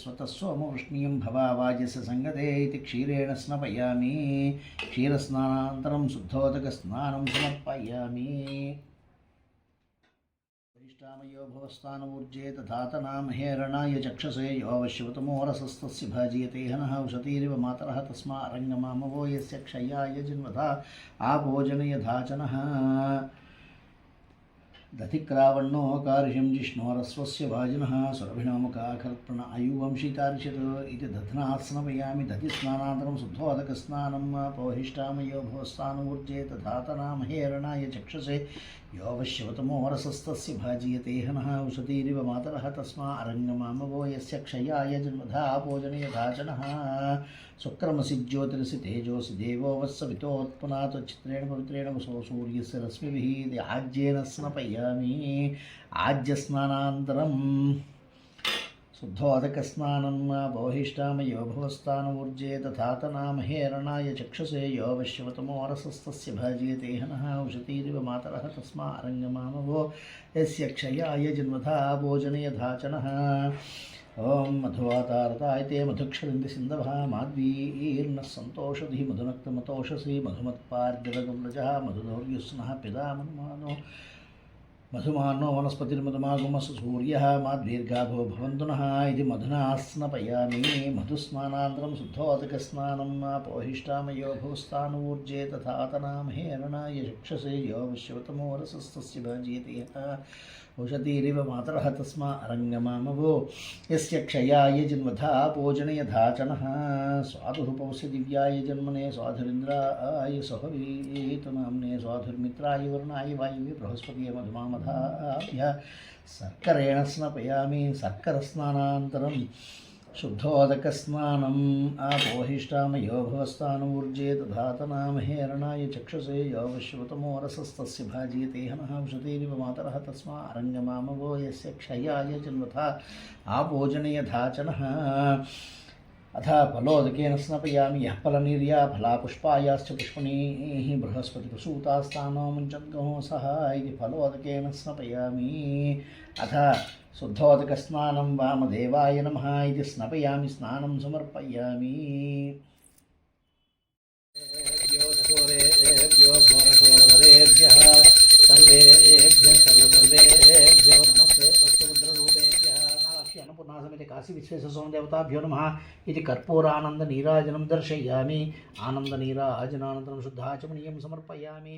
स्वतः सोमवृष्णीं भवावाजस्य सङ्गते इति क्षीरेण स्नपयामि। क्षीरस्नानान्तरं शुद्धोदकस्नानं समर्पयामि। वरिष्ठामयो भवस्तानूर्जे तथातनां हेरणाय चक्षसे यो वश्यवतमो रसस्तस्य भाजीयते हनः उशतीरिव मातरः तस्मा अरङ्गमामवो यस्य क्षयाय जन्मथा आभोजनयधाचनः। दधिक्रावण्णो कार्षं जिष्णोरस्वस्य भाजिनः सुरभिणोमुखाकल्पन आयुवंशितार्षत् इति दध्नात् स्नपयामि। दधिस्नानान्तरं शुद्धोदकस्नानं पौहिष्ठामयो भवस्तानूर्जे तथातनां हेरणाय चक्षसे यो वश्यवतमो रसस्तस्य भाजीयते हनः उशतीरिव मातरः तस्मा अरङ्गमामवो यस्य क्षयाय जन्मधा भोजनयधाचनः। शुक्रमसि ज्योतिरसि तेजोसि देवो वत्सवितोत्पन्नात् चित्रेण पवित्रेण वसो सूर्यस्य रश्मिभिः आज्येन स्नपयामि। आज्यस्नानान्तरं शुद्धोदकस्नानं बहिष्ठामयो भवस्तानूर्जे तथातनां हेरणाय चक्षसे यो वश्यवतमो रसस्तस्य भाजीयते हनः उशतीरिव मातरः तस्मा अरङ्गमामवो यस्य क्षयाय जन्मथा भोजनयधाचनः। ओं मधुवातारताय ते मधुक्षरन्ति सिन्धवः माध्वीर्नः सन्तोषधिः मधुनक्तमतोषसि मधुमत्पार्जरगम्रजः मधुदौर्युस्नः पिदामनुमानो मधुमानो वनस्पतिर्मधुमागमस सूर्यः माद्वीर्गाभो भवन्तु नः इति मधुना स्नपयामि। मधुस्नानान्तरं शुद्धोदकस्नानं पौहिष्ठामयो भवस्तानूर्जे तथातनां हेरणाय चक्षसे यो वश्यवतमो रसस्तस्य भाजीयते उशतीरिव मातरः तस्मा अरङ्गमामवो यस्य क्षयाय जन्मथा भोजनयधाचनः। स्वाधुरुपवस्य दिव्याय जन्मने स्वाधुरिन्द्राय सहवीतनाम्ने स्वाधुर्मित्राय वरुणाय वायुवे बृहस्पतिये मधुमामधाभ्यः सर्करेण स्नपयामि। सर्करस्नानान्तरं शुद्धोदकस्नानं आपोहिष्ठामयो भवस्तानूर्जे तथातनां हेरणाय चक्षसे यो वश्यवतमो रसस्तस्य भाजीयते हनः उशतीरिव मातरः तस्मा अरङ्गमामवो यस्य क्षयाय जन्मथा आभोजनयधाचनः। अथ फलोदकेन स्नपयामि। यः फलनिर्या फलापुष्पायाश्च पुष्पणीः बृहस्पतिप्रसूतास्तानो मुञ्चद्गो सः इति फलोदकेन स्नपयामि। अथ शुद्धोदकस्नानं वामदेवाय नमः इति स्नपयामि स्नानं समर्पयामि। घोरेभ्यो घोरघोरधरेभ्यः सर्वेभ्यः सर्वसर्वेभ्यो नमस्ते अस्तु रुद्ररूपेभ्यः। काशी अन्नपूर्णासमेते काशी विश्वेशसोमदेवताभ्यो नमः इति कर्पूरानन्दनीराजनं दर्शयामि। आनन्दनीराजनानन्तरं शुद्धाचमनीयं समर्पयामि।